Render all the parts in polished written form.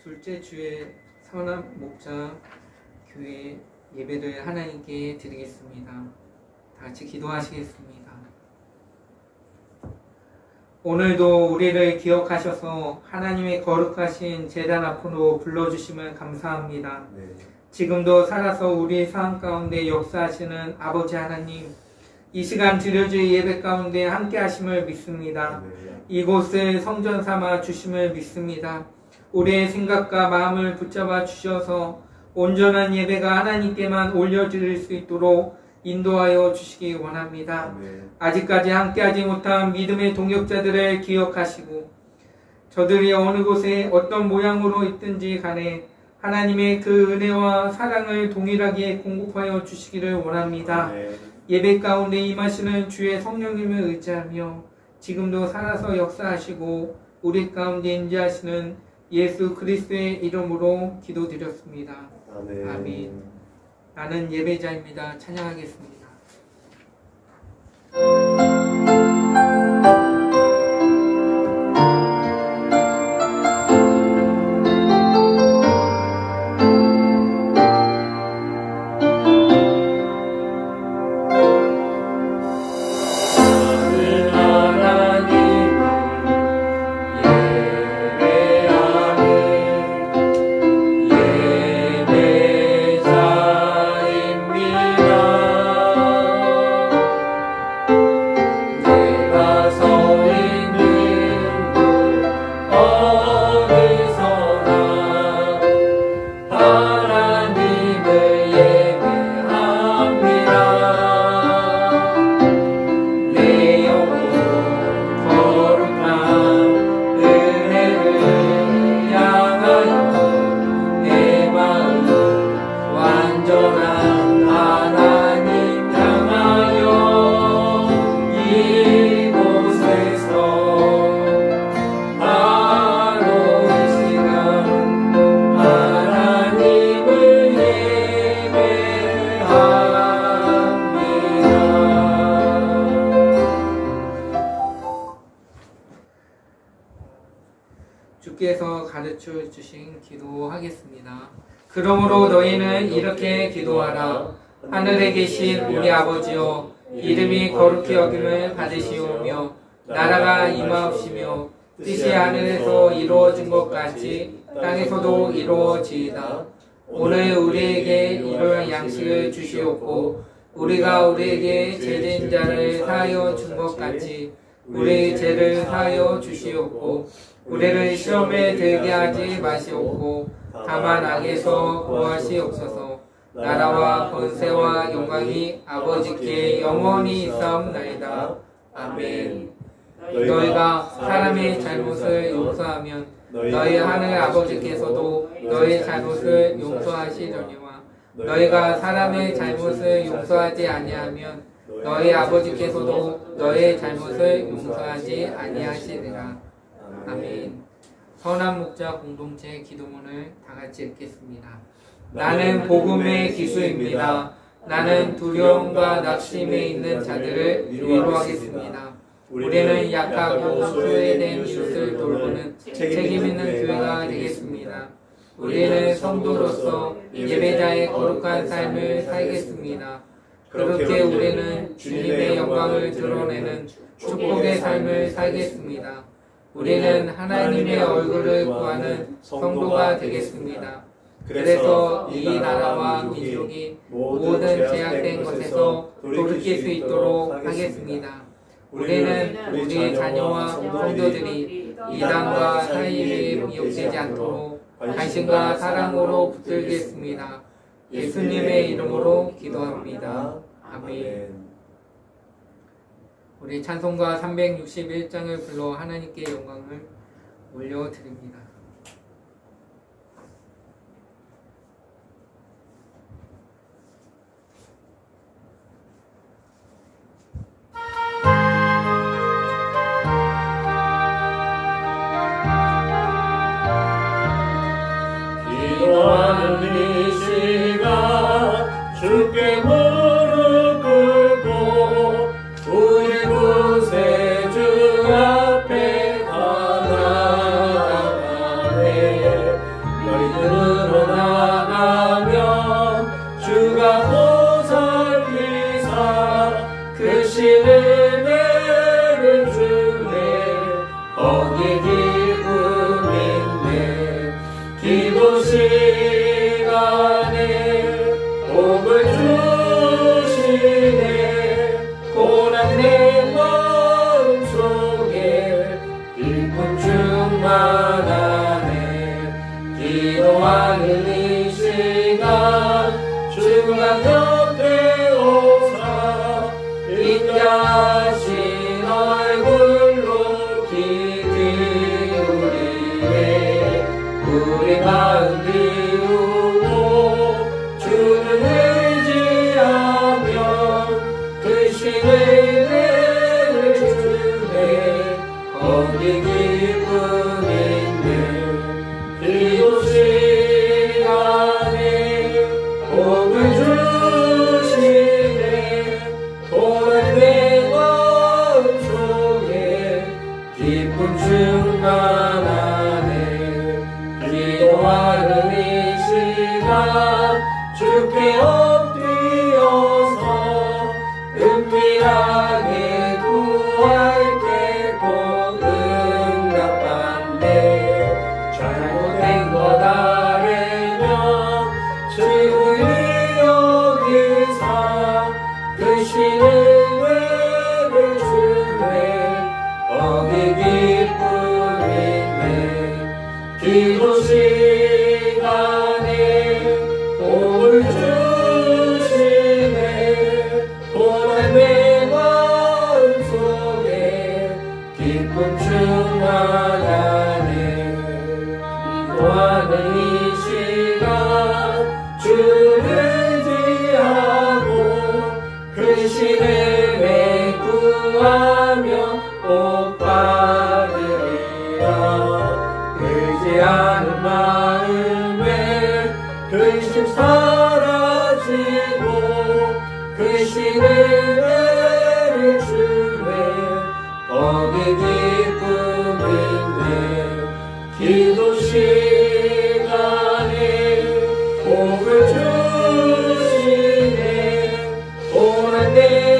둘째 주에 선한 목자 교회 예배를 하나님께 드리겠습니다. 다 같이 기도하시겠습니다. 오늘도 우리를 기억하셔서 하나님의 거룩하신 제단 앞으로 불러주심을 감사합니다. 네. 지금도 살아서 우리 삶 가운데 역사하시는 아버지 하나님, 이 시간 드려질 예배 가운데 함께 하심을 믿습니다. 네. 이곳을 성전 삼아 주심을 믿습니다. 우리의 생각과 마음을 붙잡아 주셔서 온전한 예배가 하나님께만 올려드릴 수 있도록 인도하여 주시기 원합니다. 네. 아직까지 함께하지 못한 믿음의 동역자들을 기억하시고 저들이 어느 곳에 어떤 모양으로 있든지 간에 하나님의 그 은혜와 사랑을 동일하게 공급하여 주시기를 원합니다. 네. 예배 가운데 임하시는 주의 성령님을 의지하며 지금도 살아서 역사하시고 우리 가운데 임재하시는 예수 그리스도의 이름으로 기도드렸습니다. 아멘. 아멘. 나는 예배자입니다. 찬양하겠습니다. 주께서 가르쳐 주신 기도하겠습니다. 그러므로 너희는 이렇게 기도하라. 하늘에 계신 우리 아버지여, 이름이 거룩히 여김을 받으시오며 나라가 임하옵시며 뜻이 하늘에서 이루어진 것 같이 땅에서도 이루어지이다. 오늘 우리에게 일용할 양식을 주시옵고 우리가 우리에게 죄진 자를 사하여 준 것 같이 우리의 죄를 사하여 주시옵고 우리를 시험에 들게 하지 마시옵고 다만 악에서 구하시옵소서. 나라와 권세와 영광이 아버지께 영원히 있사옵나이다. 아멘. 너희가 사람의 잘못을 용서하면 너희 하늘 아버지께서도 너희 잘못을 용서하시려니와 너희가 사람의 잘못을 용서하지 아니하면 너희 아버지께서도 너의 잘못을 용서하지 아니하시리라. 아멘. 선한 목자 공동체 기도문을 다 같이 읽겠습니다. 나는 복음의 기수입니다. 나는 두려움과 낙심에 있는 자들을 위로하겠습니다. 우리는 약하고 소외된 이웃을 돌보는 책임 있는 교회가 되겠습니다. 우리는 성도로서 예배자의 거룩한 삶을 살겠습니다. 그렇게 우리는 주님의 영광을 드러내는 축복의 삶을 살겠습니다. 우리는 하나님의 얼굴을 구하는 성도가 되겠습니다. 그래서 이 나라와 민족이 모든 제약된 것에서 돌이킬 수 있도록 하겠습니다. 우리는 우리 자녀와 성도들이 이단과 사이에 미혹되지 않도록 관심과 사랑으로 붙들겠습니다. 예수님의 이름으로 기도합니다. 아멘. 우리 찬송가 361장을 불러 하나님께 영광을 올려드립니다. 기도하는 이 시간 주께 무릎 꿇고 우리 구세주 앞에 나아가 기도 시간에 복을 주시네. 고난 내 마음속에 기쁨 충만하네. 기도하는 이 시간 주를 의지하고 그 시름에 구하며 복 받으리라. 의지하는 마음에 근심 사라지고 그 시름을 주네. 거기 기쁨인데 기도 시간에 복을 주시네. 고난 내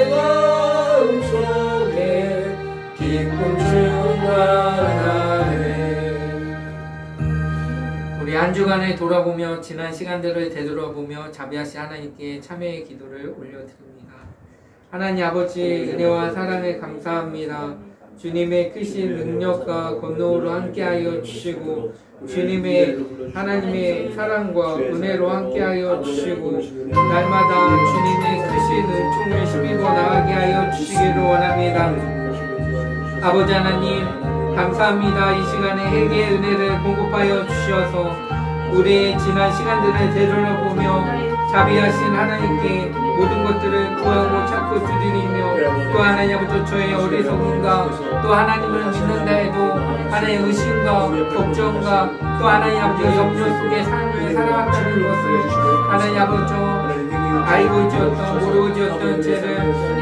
마음속에 기쁨 충만하네. 우리 한 주간을 돌아보며 지난 시간들을 되돌아보며 자비하신 하나님께 참회의 기도를 올려드립니다. 하나님 아버지 은혜와 사랑에 감사합니다. 주님의 크신 능력과 권능으로 함께하여 주시고 주님의 하나님의 사랑과 은혜로 함께하여 주시고 날마다 주님의 크신 은총을 힘입어 나가게 하여 주시기를 원합니다. 아버지 하나님 감사합니다. 이 시간에 회개의 은혜를 공급하여 주셔서 우리의 지난 시간들을 되돌아보며 자비하신 하나님께 모든 것들을 구하고 찾고 두드리며 또 하나님 아버지 저의 어리석음과 또 하나님을 믿는다 해도 하나님의 의심과 걱정과 또 하나님 아버지 염려 속에 삶을 살아왔다는 것을 하나님 아버지 알고 지었던 모르고 지었던 죄를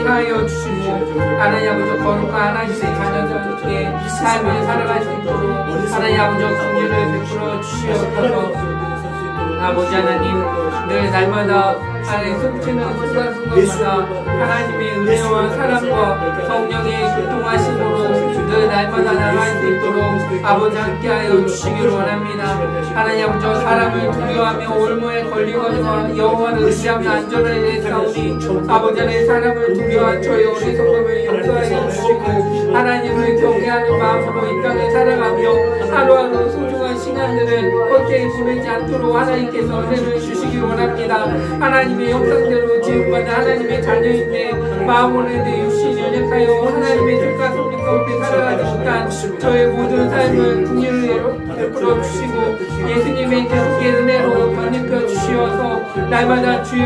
사하여 주시고 하나님 아버지 거룩한 하나님의 자녀들께 삶을 살아갈 수 있도록 하나님 아버지 긍휼을 베풀어 주시옵소서. 아버지 하나님 늘 날마다 하나님 숨치는 순간순간마다 하나님의 은혜와 사랑과 성령의 교통하심으로 늘 날마다 나갈 수 있도록 아버지 함께하여 주시기를 원합니다. 하나님 아버지 사람을 두려워하며 올무에 걸리거나 여호와를 의지하며 안전을 내사오니 아버지 하나님 사람을 두려워한 저의 어리석음을 용서하여 주시고 하나님을 경외하는 마음으로 이 땅을 살아가며 하루하루 소중한 시간들을 헛되이 보내지 않도록 하나님께서 은혜를 주시기 원합니다. 하나님의 형상대로 지음받은 하나님의 자녀인데 마음으로 내 육신 연약하여 하나님의 뜻과 섭리 가운데 살아가지 못한 저의 모든 삶을 긍휼을 베풀어 주시고 예수님의 계속의 은혜로 견입혀 주시어서 날마다 주의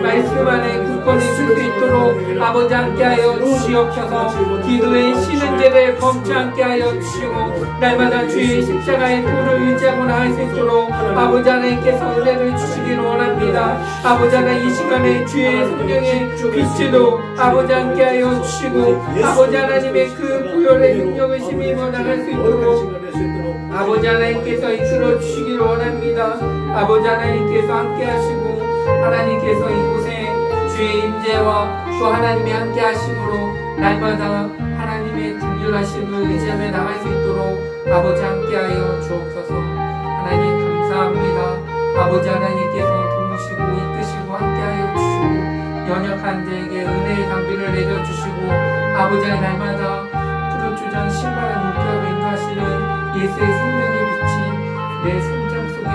말씀 안에 굳건히 설 수 있도록 아버지 함께하여 주시옵소서. 기도의 쉬는 죄를 범치 않게 하여 주시고 날마다 주의 십자가의 도를 의지하고 나갈 수 있도록 아버지 하나님께서 은혜를 주시기를 원합니다. 아버지 하나님 이 시간에 주의 성령의 빛으로 아버지 함께하여 주시고 아버지 하나님의 그 부혈의 능력을 힘입어 나갈 수 있도록 아버지 하나님께서 이끌어 주시기를 원합니다. 아버지 하나님께서 함께하시고 하나님께서 이곳에 주의 임재와 또 하나님의 함께하심으로 날마다 하나님의 긍휼하심을 의지하며 나갈 수 있도록 아버지 함께하여 주옵소서. 하나님 감사합니다. 아버지 하나님께서 도우시고 이끄시고 함께하여 주시고 연약한 자에게 은혜의 담비를 내려주시고 아버지 하나님 날마다 푸르주전 신발을 물결로 인도하시는 예수의 생명의 빛이 내 심장 속에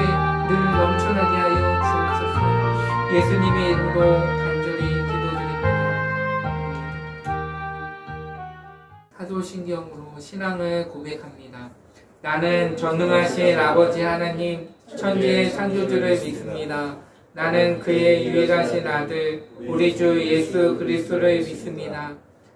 늘 넘쳐나게 하여 주옵소서. 예수님의 이름으로 간절히 기도드립니다. 사도신경으로 신앙을 고백합니다. 나는 전능하신 아버지 하나님 천지의 창조주를 믿습니다. 나는 그의 유일하신 아들 우리 주 예수 그리스도를 믿습니다.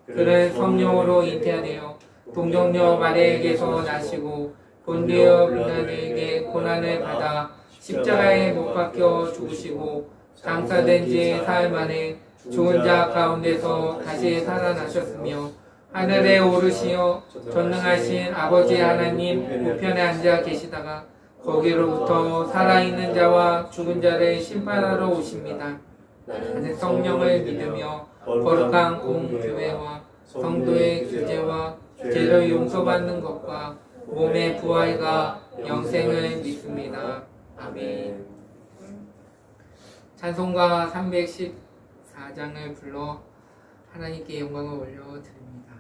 그는 성령으로 잉태하되어 동정녀 마리아에게서 나시고 본디오 빌라도에게 고난을 받아 십자가에 못 박혀 죽으시고 장사된 지 사흘 만에 죽은 자 가운데서 다시 살아나셨으며 하늘에 오르시어 전능하신 아버지 하나님 우편에 앉아 계시다가 거기로부터 살아있는 자와 죽은 자를 심판하러 오십니다. 나는 성령을 믿으며 거룩한 공교회와 성도의 규제와 죄를 용서받는 것과 몸의 부활과 영생을 믿습니다. 아멘. 찬송가 314장을 불러 하나님께 영광을 올려드립니다.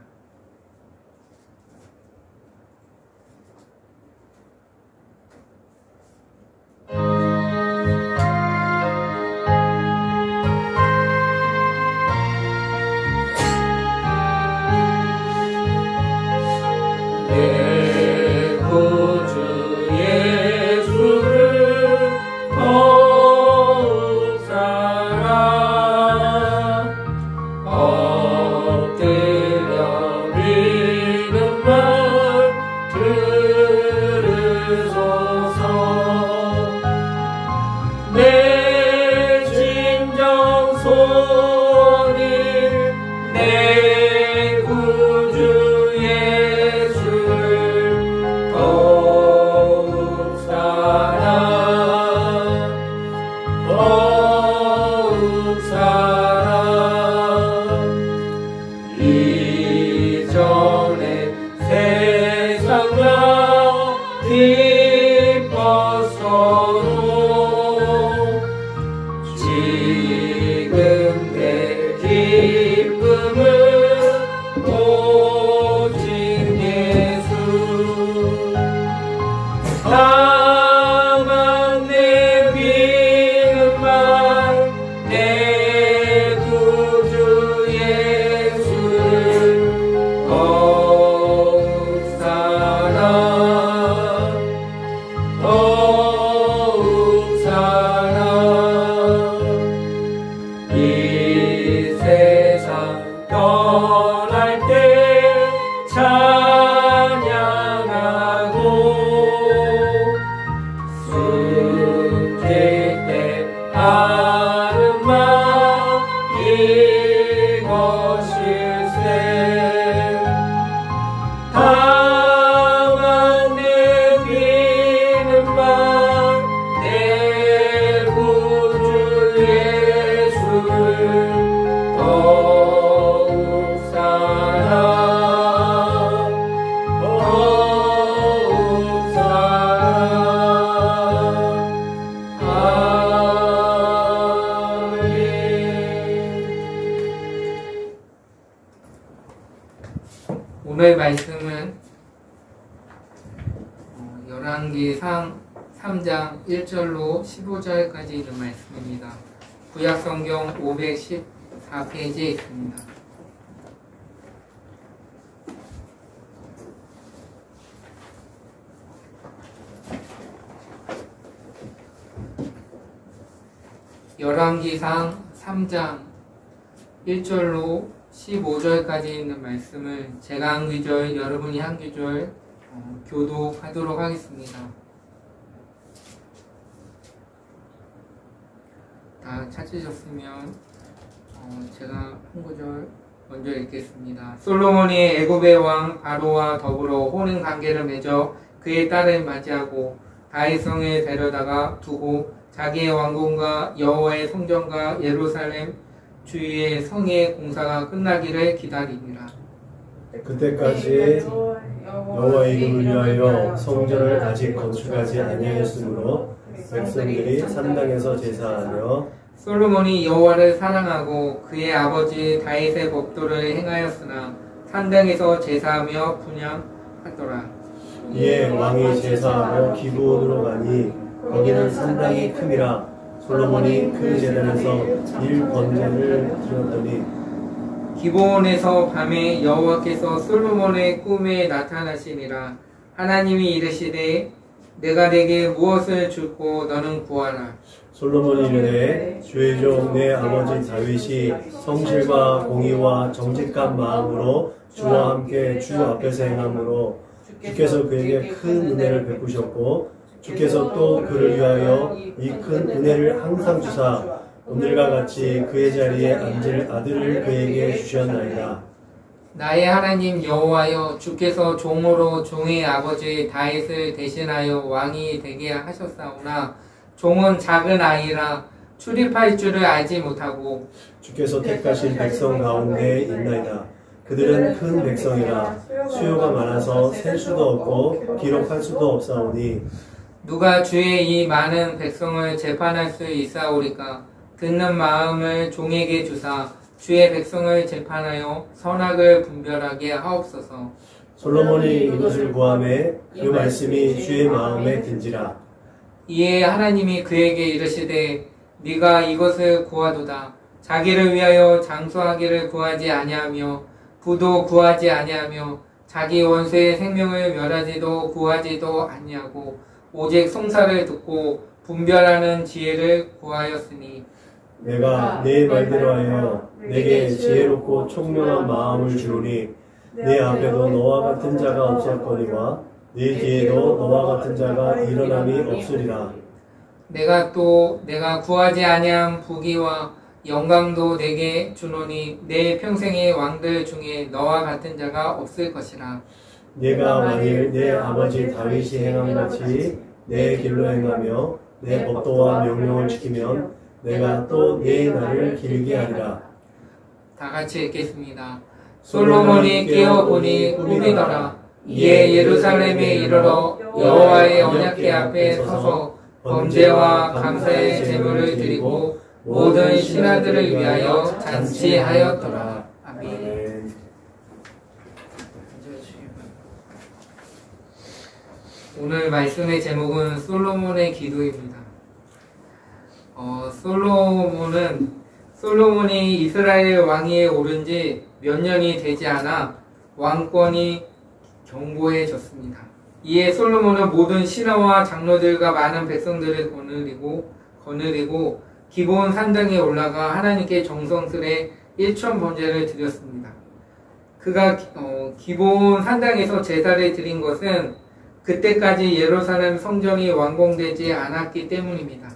서로 지금 내 기쁨은 오직 예수 다만 내 믿음만 내 구주 예수를 더욱 사랑 이 세상 떠날 때 찬양하고 숨질 때 하는 말 이것일세 다만 내 믿음만 내 구주 예수를 더욱 사랑 오늘 말씀은 열왕기상 3장 1절로 15절까지 있는 말씀입니다. 구약성경 514페이지에 있습니다. 열왕기상 3장 1절로 15절까지 있는 말씀을 제가 한 구절, 여러분이 한 구절 교독하도록 하겠습니다. 다 찾으셨으면 제가 한 구절 먼저 읽겠습니다. 솔로몬이 애굽의 왕 바로와 더불어 혼인 관계를 맺어 그의 딸을 맞이하고 다윗성에 데려다가 두고 자기의 왕궁과 여호와의 성전과 예루살렘 주위의 성의 공사가 끝나기를 기다리니라. 그때까지 여호와의 이름을 위하여 성전을 아직 건축하지 아니하였으므로 백성들이 산당에서 제사하며 솔로몬이 여호와를 사랑하고 그의 아버지 다윗의 법도를 행하였으나 산당에서 제사하며 분향하더라. 이에 왕이 제사하러 기브온으로 가니 거기는 산당이 큼이라 솔로몬이 그 제단에서 일 번제를 드렸더니 기브온에서 밤에 여호와께서 솔로몬의 꿈에 나타나시니라. 하나님이 이르시되 내가 네게 무엇을 줄고 너는 구하라. 솔로몬이 이르되 주의 종 내 아버지 다윗이 성실과 공의와 정직한 마음으로 주와 함께 주 앞에서 행함으로 주께서 그에게 큰 은혜를 베푸셨고 주께서 또 그를 위하여 이 큰 은혜를 항상 주사 오늘과 같이 그의 자리에 앉을 아들을 그에게 주셨나이다. 나의 하나님 여호와여 주께서 종으로 종의 아버지 다윗을 대신하여 왕이 되게 하셨사오나 종은 작은 아이라 출입할 줄을 알지 못하고 주께서 택하신 백성 가운데 있나이다. 그들은 큰 백성이라 수요가 많아서 셀 수도 없고 기록할 수도 없사오니 누가 주의 이 많은 백성을 재판할 수 있사오리까. 듣는 마음을 종에게 주사 주의 백성을 재판하여 선악을 분별하게 하옵소서. 솔로몬이 이것을 구하매 그 말씀이 주의 마음에 든지라. 이에 하나님이 그에게 이르시되 네가 이것을 구하도다. 자기를 위하여 장수하기를 구하지 아니하며 부도 구하지 아니하며 자기 원수의 생명을 멸하지도 구하지도 아니하고 오직 송사를 듣고 분별하는 지혜를 구하였으니 내가 내 말대로 하여 내게 지혜롭고 총명한 마음을 주노니 내 앞에도 너와 같은 자가 없었거니와 네 뒤에도 너와 같은 자가 일어남이 없으리라. 내가 구하지 아니한 부귀와 영광도 내게 주노니 내 평생의 왕들 중에 너와 같은 자가 없을 것이라. 내가 만일 내 아버지 다윗이 행함같이 내 길로 행하며 내 법도와 명령을 지키면 내가 또 내 날을 길게 하리라. 다 같이 읽겠습니다. 솔로몬이 깨어보니 꿈이더라. 이에 예루살렘에 이르러 여호와의 언약궤 앞에 서서 범죄와 감사의 제물을 드리고 모든 신하들을 위하여 잔치하였더라. 아멘. 오늘 말씀의 제목은 솔로몬의 기도입니다. 솔로몬이 이스라엘 왕위에 오른 지 몇 년이 되지 않아 왕권이 견고해졌습니다. 이에 솔로몬은 모든 신하와 장로들과 많은 백성들을 거느리고 기브온 산당에 올라가 하나님께 정성스레 일천 번제를 드렸습니다. 그가 기브온 산당에서 제사를 드린 것은 그때까지 예루살렘 성전이 완공되지 않았기 때문입니다.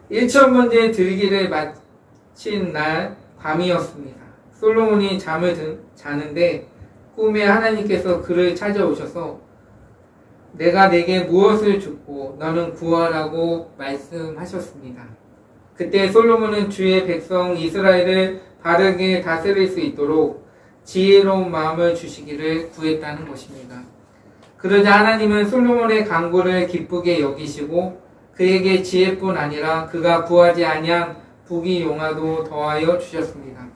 일천 번제 드리기를 마친 날 밤이었습니다. 솔로몬이 잠을 자는데 꿈에 하나님께서 그를 찾아오셔서 내가 내게 무엇을 줬고 너는 구하라고 말씀하셨습니다. 그때 솔로몬은 주의 백성 이스라엘을 바르게 다스릴 수 있도록 지혜로운 마음을 주시기를 구했다는 것입니다. 그러자 하나님은 솔로몬의 간구를 기쁘게 여기시고 그에게 지혜뿐 아니라 그가 구하지 아니한 부귀 영화도 더하여 주셨습니다.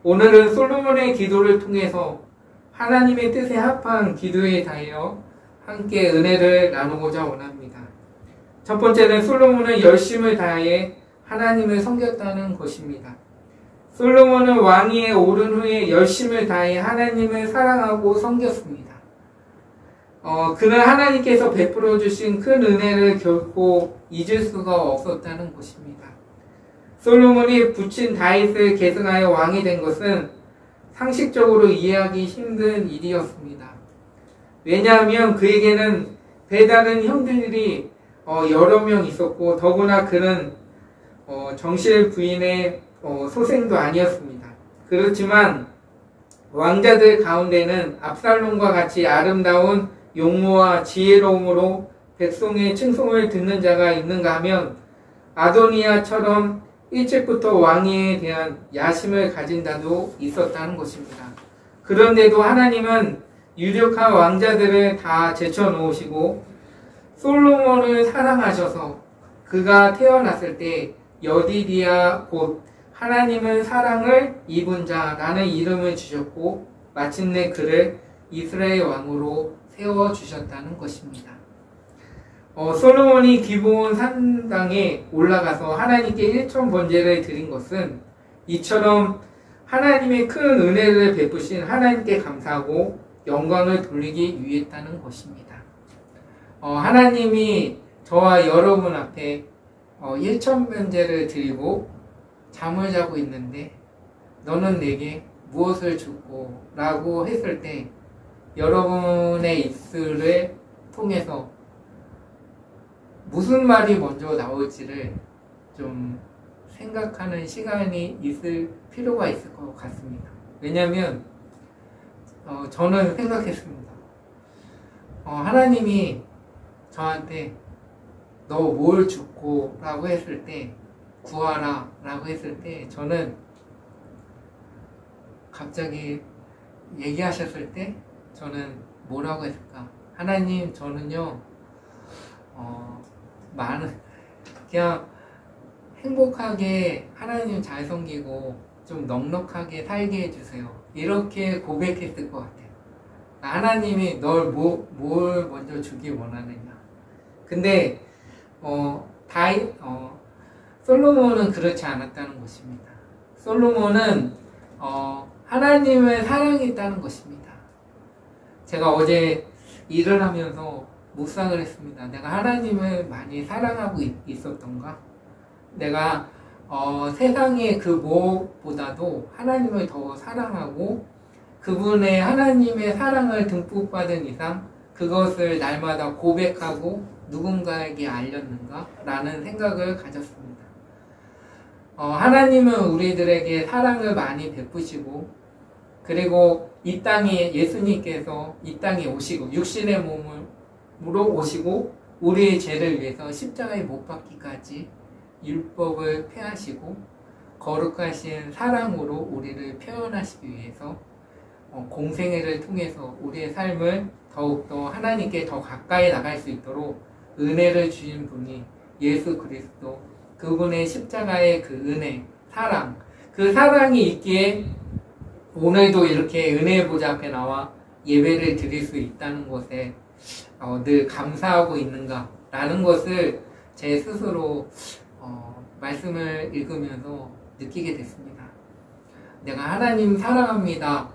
오늘은 솔로몬의 기도를 통해서 하나님의 뜻에 합한 기도에 대하여 함께 은혜를 나누고자 원합니다. 첫 번째는 솔로몬은 열심을 다해 하나님을 섬겼다는 것입니다. 솔로몬은 왕위에 오른 후에 열심을 다해 하나님을 사랑하고 섬겼습니다. 그는 하나님께서 베풀어 주신 큰 은혜를 결코 잊을 수가 없었다는 것입니다. 솔로몬이 부친 다윗을 계승하여 왕이 된 것은 상식적으로 이해하기 힘든 일이었습니다. 왜냐하면 그에게는 배다른 형들이 여러 명 있었고 더구나 그는 정실 부인의 소생도 아니었습니다. 그렇지만 왕자들 가운데는 압살롬과 같이 아름다운 용모와 지혜로움으로 백성의 칭송을 듣는 자가 있는가 하면 아도니아처럼 일찍부터 왕위에 대한 야심을 가진 자도 있었다는 것입니다. 그런데도 하나님은 유력한 왕자들을 다 제쳐놓으시고 솔로몬을 사랑하셔서 그가 태어났을 때 여디디아 곧 하나님은 사랑을 입은 자라는 이름을 주셨고 마침내 그를 이스라엘 왕으로 세워주셨다는 것입니다. 솔로몬이 기브온 산당에 올라가서 하나님께 일천 번제를 드린 것은 이처럼 하나님의 큰 은혜를 베푸신 하나님께 감사하고 영광을 돌리기 위했다는 것입니다. 하나님이 저와 여러분 앞에 일천 번제를 드리고 잠을 자고 있는데 너는 내게 무엇을 줬고? 라고 했을 때 여러분의 입술을 통해서 무슨 말이 먼저 나올지를 좀 생각하는 시간이 있을 필요가 있을 것 같습니다. 왜냐하면 저는 생각했습니다. 하나님이 저한테 너 뭘 줬고? 라고 했을 때 구하라 라고 했을 때 저는 갑자기 얘기하셨을 때 저는 뭐라고 했을까? 하나님 저는요 그냥 행복하게 하나님 잘 섬기고 좀 넉넉하게 살게 해주세요. 이렇게 고백했을 것 같아요. 하나님이 널 뭘 먼저 주기 원하느냐. 근데 솔로몬은 그렇지 않았다는 것입니다. 솔로몬은 하나님을 사랑했다는 것입니다. 제가 어제 일을 하면서 묵상을 했습니다. 내가 하나님을 많이 사랑하고 있었던가? 내가 세상의 그 무엇보다도 하나님을 더 사랑하고 그분의 하나님의 사랑을 듬뿍 받은 이상 그것을 날마다 고백하고 누군가에게 알렸는가? 라는 생각을 가졌습니다. 하나님은 우리들에게 사랑을 많이 베푸시고 그리고 이 땅에 예수님께서 이 땅에 오시고 육신의 몸으로 오시고 우리의 죄를 위해서 십자가에 못 박기까지 율법을 폐하시고 거룩하신 사랑으로 우리를 표현하시기 위해서 공생애를 통해서 우리의 삶을 더욱더 하나님께 더 가까이 나갈 수 있도록 은혜를 주신 분이 예수 그리스도, 그분의 십자가의 그 은혜, 사랑, 그 사랑이 있기에 오늘도 이렇게 은혜의 보좌 앞에 나와 예배를 드릴 수 있다는 것에 늘 감사하고 있는가라는 것을 제 스스로 말씀을 읽으면서 느끼게 됐습니다. 내가 하나님 사랑합니다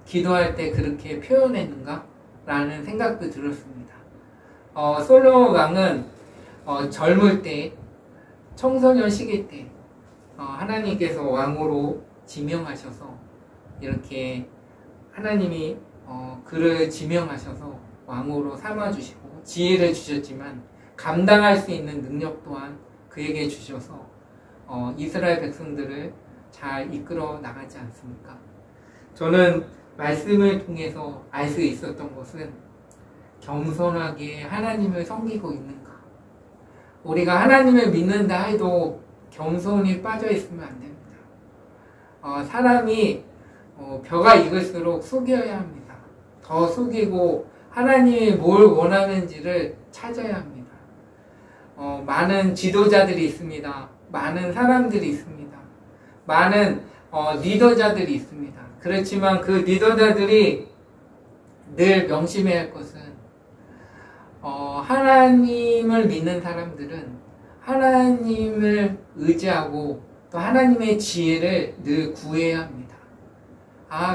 기도할 때 그렇게 표현했는가? 라는 생각도 들었습니다. 솔로몬 왕은 젊을 때, 청소년 시기 때 하나님께서 왕으로 지명하셔서 이렇게 하나님이 그를 지명하셔서 왕으로 삼아주시고 지혜를 주셨지만 감당할 수 있는 능력 또한 그에게 주셔서 이스라엘 백성들을 잘 이끌어 나가지 않습니까? 저는 말씀을 통해서 알 수 있었던 것은 겸손하게 하나님을 섬기고 있는가. 우리가 하나님을 믿는다 해도 겸손이 빠져 있으면 안 됩니다. 사람이 벼가 익을수록 숙여야 합니다. 더 숙이고 하나님이 뭘 원하는지를 찾아야 합니다. 많은 지도자들이 있습니다. 많은 사람들이 있습니다. 많은 리더자들이 있습니다. 그렇지만 그 리더자들이 늘 명심해야 할 것은 하나님을 믿는 사람들은 하나님을 의지하고 또 하나님의 지혜를 늘 구해야 합니다.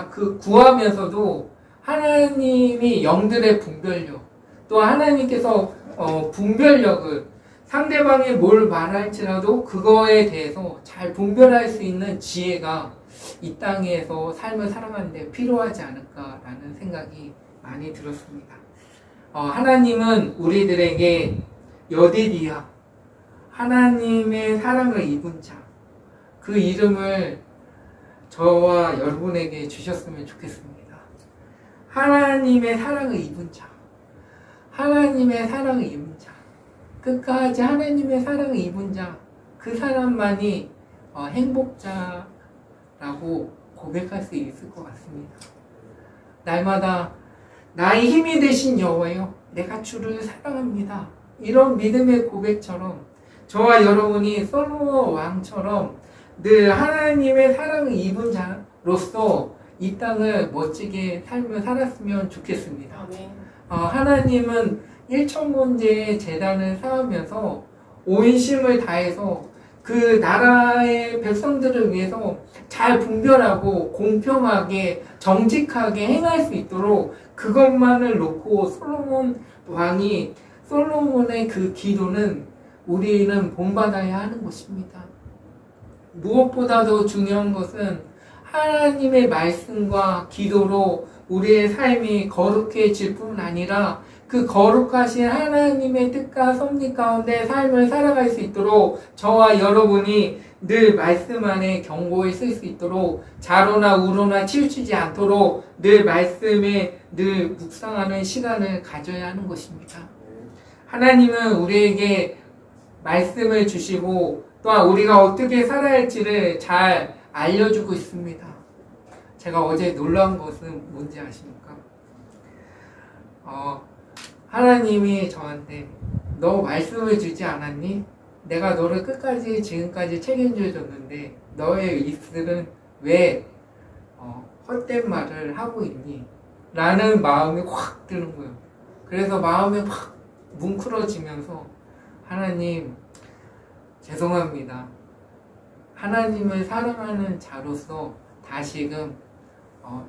그 구하면서도 하나님이 영들의 분별력, 또 하나님께서 분별력을 상대방이 뭘 말할지라도 그거에 대해서 잘 분별할 수 있는 지혜가 이 땅에서 삶을 살아가는 데 필요하지 않을까라는 생각이 많이 들었습니다. 하나님은 우리들에게 여디디아, 하나님의 사랑을 입은 자, 그 이름을 저와 여러분에게 주셨으면 좋겠습니다. 하나님의 사랑을 입은 자, 하나님의 사랑을 입은 자, 끝까지 하나님의 사랑을 입은 자, 그 사람만이 행복자라고 고백할 수 있을 것 같습니다. 날마다 나의 힘이 되신 여호와여, 내가 주를 사랑합니다. 이런 믿음의 고백처럼 저와 여러분이 솔로몬 왕처럼 늘 하나님의 사랑을 입은 자로서 이 땅을 멋지게 삶을 살았으면 좋겠습니다. 하나님은 일천번제의 제단을 쌓으면서 온 힘을 다해서 그 나라의 백성들을 위해서 잘 분별하고 공평하게 정직하게 행할 수 있도록 그것만을 놓고 솔로몬 왕이 솔로몬의 그 기도는 우리는 본받아야 하는 것입니다. 무엇보다도 중요한 것은 하나님의 말씀과 기도로 우리의 삶이 거룩해질 뿐 아니라 그 거룩하신 하나님의 뜻과 섭리 가운데 삶을 살아갈 수 있도록 저와 여러분이 늘 말씀 안에 경고에 쓸 수 있도록 자로나 우로나 치우치지 않도록 늘 말씀에 늘 묵상하는 시간을 가져야 하는 것입니다. 하나님은 우리에게 말씀을 주시고 또한 우리가 어떻게 살아야 할지를 잘 알려주고 있습니다. 제가 어제 놀란 것은 뭔지 아십니까? 하나님이 저한테 너 말씀을 주지 않았니? 내가 너를 끝까지 지금까지 책임져 줬는데 너의 입술은 왜 헛된 말을 하고 있니? 라는 마음이 확 드는 거예요. 그래서 마음이 확 뭉클어지면서 하나님 죄송합니다. 하나님을 사랑하는 자로서 다시금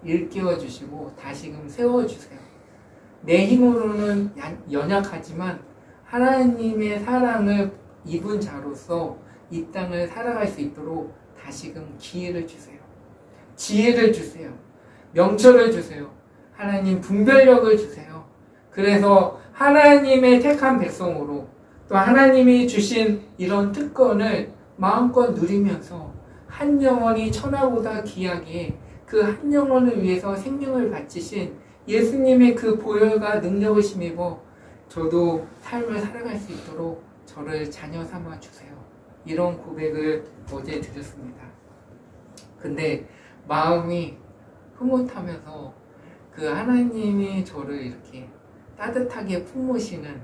일깨워 주시고 다시금 세워주세요. 내 힘으로는 연약하지만 하나님의 사랑을 입은 자로서 이 땅을 살아갈 수 있도록 다시금 기회를 주세요. 지혜를 주세요. 명철을 주세요. 하나님 분별력을 주세요. 그래서 하나님의 택한 백성으로 또 하나님이 주신 이런 특권을 마음껏 누리면서 한 영혼이 천하보다 귀하게 그 한 영혼을 위해서 생명을 바치신 예수님의 그 보혈과 능력을 힘입어 저도 삶을 살아갈 수 있도록 저를 자녀 삼아 주세요. 이런 고백을 어제 드렸습니다. 근데 마음이 흐뭇하면서 그 하나님이 저를 이렇게 따뜻하게 품으시는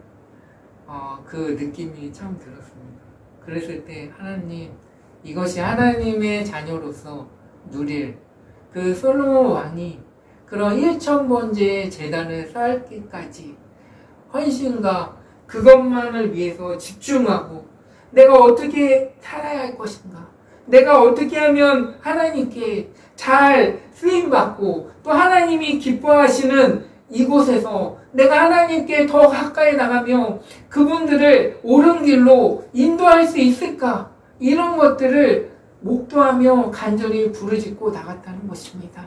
그 느낌이 참 들었습니다. 그랬을 때 하나님, 이것이 하나님의 자녀로서 누릴 그 솔로몬 왕이 그런 1000번째의 제단을 쌓기까지 헌신과 그것만을 위해서 집중하고 내가 어떻게 살아야 할 것인가, 내가 어떻게 하면 하나님께 잘 쓰임받고 또 하나님이 기뻐하시는 이곳에서 내가 하나님께 더 가까이 나가며 그분들을 옳은 길로 인도할 수 있을까, 이런 것들을 목도하며 간절히 부르짖고 나갔다는 것입니다.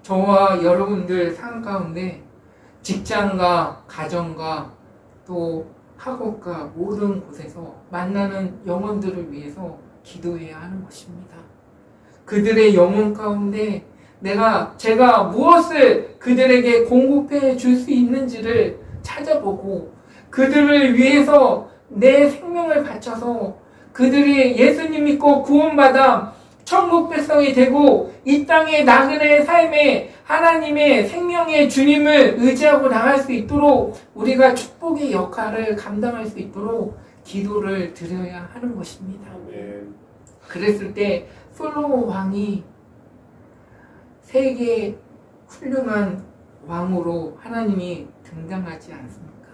저와 여러분들 삶 가운데 직장과 가정과 또 학업과 모든 곳에서 만나는 영혼들을 위해서 기도해야 하는 것입니다. 그들의 영혼 가운데 제가 무엇을 그들에게 공급해 줄 수 있는지를 찾아보고 그들을 위해서 내 생명을 바쳐서 그들이 예수님 믿고 구원받아 천국 백성이 되고 이 땅의 나그네 삶에 하나님의 생명의 주님을 의지하고 나갈 수 있도록 우리가 축복의 역할을 감당할 수 있도록 기도를 드려야 하는 것입니다. 그랬을 때 솔로몬 왕이 세계 훌륭한 왕으로 하나님이 등장하지 않습니까?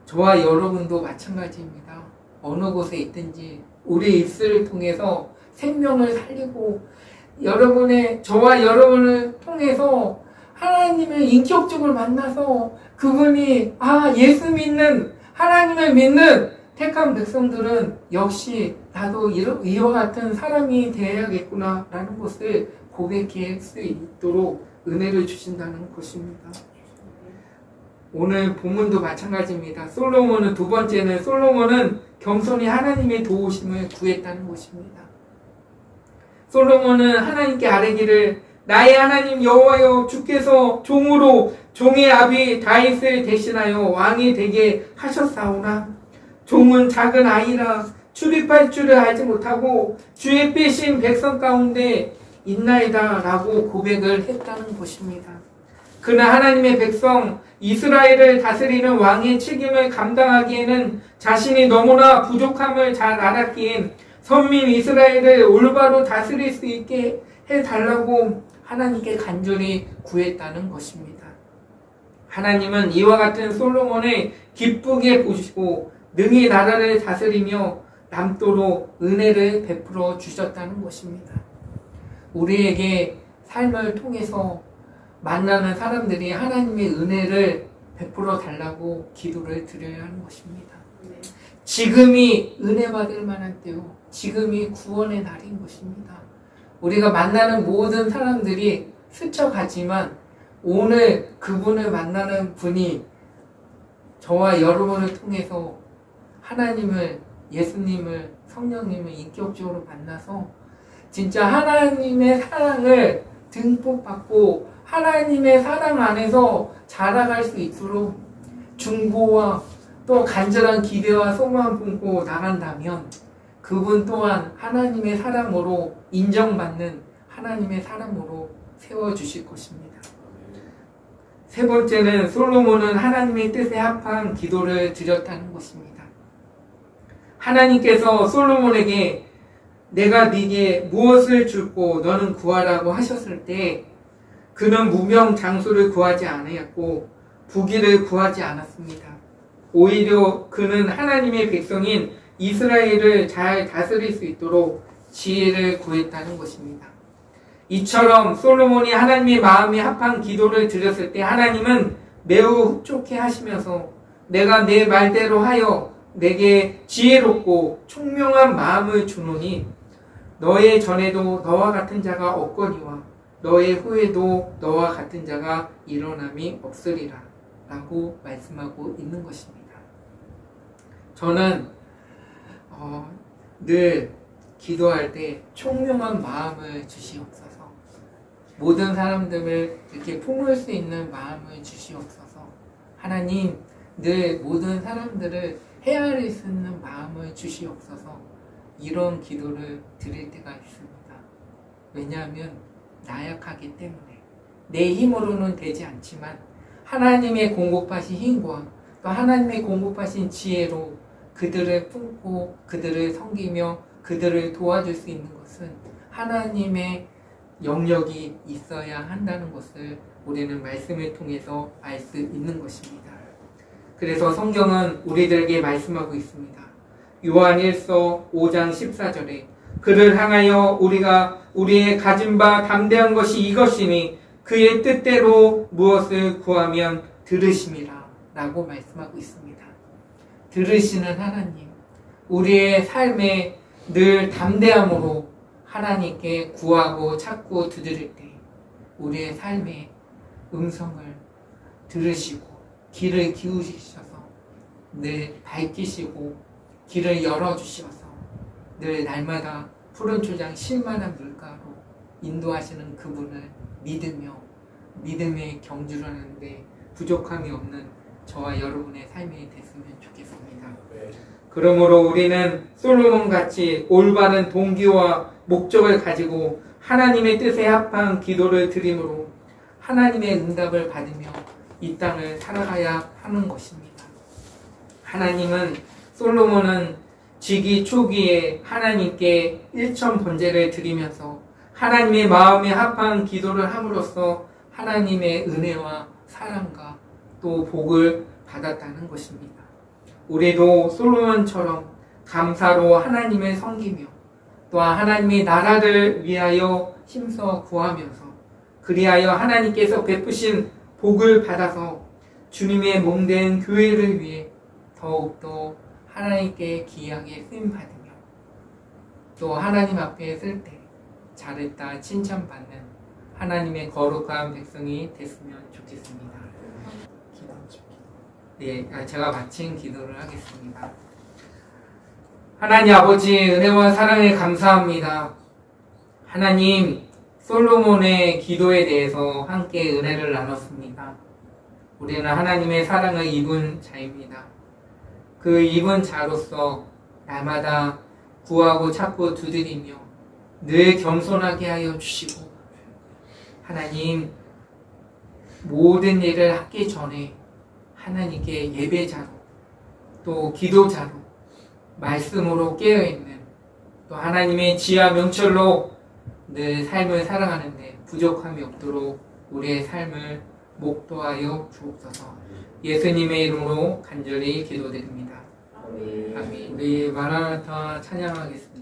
저와 여러분도 마찬가지입니다. 어느 곳에 있든지 우리 입술을 통해서 생명을 살리고 저와 여러분을 통해서 하나님을 인격적으로 만나서 그분이 예수 믿는, 하나님을 믿는 택한 백성들은 역시 나도 이와 같은 사람이 되어야겠구나 라는 것을 고백할 수 있도록 은혜를 주신다는 것입니다. 오늘 본문도 마찬가지입니다. 솔로몬은 두 번째는 솔로몬은 겸손히 하나님의 도우심을 구했다는 것입니다. 솔로몬은 하나님께 아뢰기를 나의 하나님 여호와여, 주께서 종으로 종의 아비 다윗을 대신하여 왕이 되게 하셨사오나 종은 작은 아이라 출입할 줄을 알지 못하고 주의 빼신 백성 가운데 있나이다 라고 고백을 했다는 것입니다. 그는 하나님의 백성 이스라엘을 다스리는 왕의 책임을 감당하기에는 자신이 너무나 부족함을 잘 알았기에 선민 이스라엘을 올바로 다스릴 수 있게 해달라고 하나님께 간절히 구했다는 것입니다. 하나님은 이와 같은 솔로몬을 기쁘게 보시고 능히 나라를 다스리며 남도록 은혜를 베풀어 주셨다는 것입니다. 우리에게 삶을 통해서 만나는 사람들이 하나님의 은혜를 베풀어 달라고 기도를 드려야 하는 것입니다. 지금이 은혜 받을 만한 때요, 지금이 구원의 날인 것입니다. 우리가 만나는 모든 사람들이 스쳐가지만 오늘 그분을 만나는 분이 저와 여러분을 통해서 하나님을, 예수님을, 성령님을 인격적으로 만나서 진짜 하나님의 사랑을 듬뿍 받고 하나님의 사랑 안에서 자라갈 수 있도록 중보와 또 간절한 기대와 소망을 품고 나간다면 그분 또한 하나님의 사람으로 인정받는 하나님의 사람으로 세워주실 것입니다. 세 번째는 솔로몬은 하나님의 뜻에 합한 기도를 드렸다는 것입니다. 하나님께서 솔로몬에게 내가 네게 무엇을 줄고 너는 구하라고 하셨을 때 그는 무명 장수를 구하지 않았고 부귀를 구하지 않았습니다. 오히려 그는 하나님의 백성인 이스라엘을 잘 다스릴 수 있도록 지혜를 구했다는 것입니다. 이처럼 솔로몬이 하나님의 마음에 합한 기도를 드렸을 때 하나님은 매우 흡족해 하시면서 내가 내 말대로 하여 내게 지혜롭고 총명한 마음을 주노니 너의 전에도 너와 같은 자가 없거니와 너의 후에도 너와 같은 자가 일어남이 없으리라 라고 말씀하고 있는 것입니다. 저는 늘 기도할 때 총명한 마음을 주시옵소서, 모든 사람들을 이렇게 품을 수 있는 마음을 주시옵소서, 하나님 늘 모든 사람들을 헤아릴 수 있는 마음을 주시옵소서, 이런 기도를 드릴 때가 있습니다. 왜냐하면 나약하기 때문에 내 힘으로는 되지 않지만 하나님의 공급하신 힘과 또 하나님의 공급하신 지혜로 그들을 품고 그들을 섬기며 그들을 도와줄 수 있는 것은 하나님의 영역이 있어야 한다는 것을 우리는 말씀을 통해서 알 수 있는 것입니다. 그래서 성경은 우리들에게 말씀하고 있습니다. 요한 1서 5장 14절에 그를 향하여 우리가 우리의 가진 바 담대한 것이 이것이니 그의 뜻대로 무엇을 구하면 들으심이라 라고 말씀하고 있습니다. 들으시는 하나님, 우리의 삶에 늘 담대함으로 하나님께 구하고 찾고 두드릴 때 우리의 삶의 음성을 들으시고 길을 기울이셔서 늘 밝히시고 길을 열어주셔서 늘 날마다 푸른 초장 쉴만한 물가로 인도하시는 그분을 믿으며 믿음의 경주를 하는데 부족함이 없는 저와 여러분의 삶이 됐으면 좋겠습니다. 그러므로 우리는 솔로몬같이 올바른 동기와 목적을 가지고 하나님의 뜻에 합한 기도를 드림으로 하나님의 응답을 받으며 이 땅을 살아가야 하는 것입니다. 솔로몬은 즉위 초기에 하나님께 일천 번제를 드리면서 하나님의 마음에 합한 기도를 함으로써 하나님의 은혜와 사랑과 또 복을 받았다는 것입니다. 우리도 솔로몬처럼 감사로 하나님을 섬기며 또한 하나님의 나라를 위하여 힘써 구하면서 그리하여 하나님께서 베푸신 복을 받아서 주님의 몸된 교회를 위해 더욱더 하나님께 귀하게 쓰임받으며 또 하나님 앞에 쓸 때 잘했다 칭찬받는 하나님의 거룩한 백성이 됐으면 좋겠습니다. 네, 제가 마친 기도를 하겠습니다. 하나님 아버지 은혜와 사랑에 감사합니다. 하나님 솔로몬의 기도에 대해서 함께 은혜를 나눴습니다. 우리는 하나님의 사랑을 입은 자입니다. 그 입은 자로서 날마다 구하고 찾고 두드리며 늘 겸손하게 하여 주시고 하나님 모든 일을 하기 전에 하나님께 예배자로 또 기도자로 말씀으로 깨어있는 또 하나님의 지혜와 명철로 늘 삶을 살아가는데 부족함이 없도록 우리의 삶을 목도하여 주옵소서. 예수님의 이름으로 간절히 기도드립니다. 아멘. 우리 마라나타 찬양하겠습니다.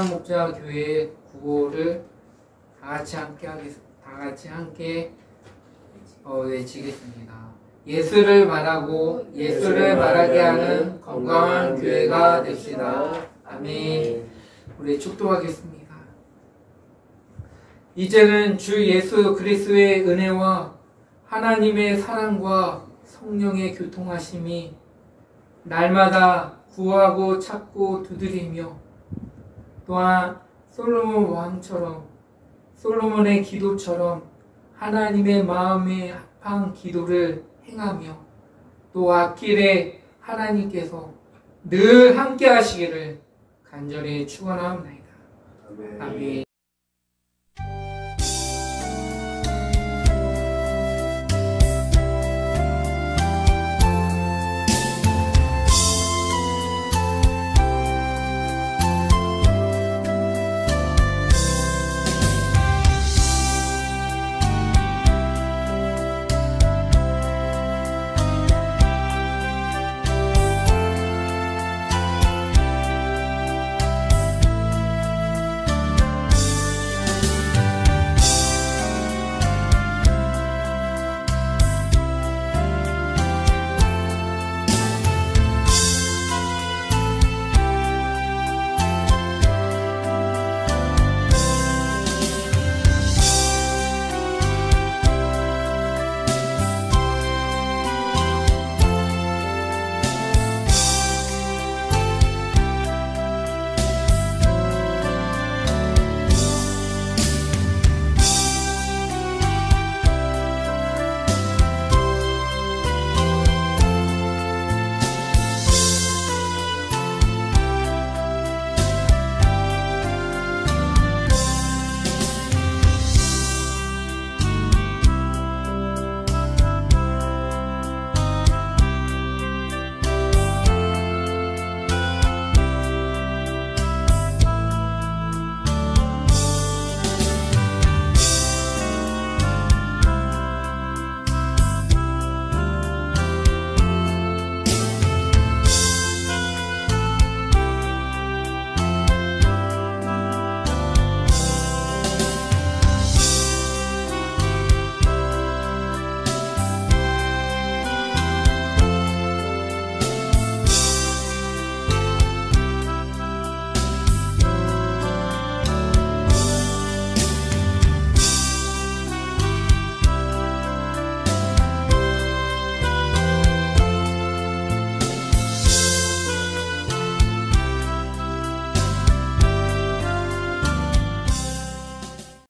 사랑목자교회 구호를 다 같이 함께 외치겠습니다. 예수를 말하고 예수를 말하게 하는 건강한 교회가 됩시다. 아멘. 우리 축도하겠습니다. 이제는 주 예수 그리스도의 은혜와 하나님의 사랑과 성령의 교통하심이 날마다 구하고 찾고 두드리며 또한 솔로몬 왕처럼 솔로몬의 기도처럼 하나님의 마음에 합한 기도를 행하며 또 앞길에 하나님께서 늘 함께 하시기를 간절히 축원합니다. 아멘.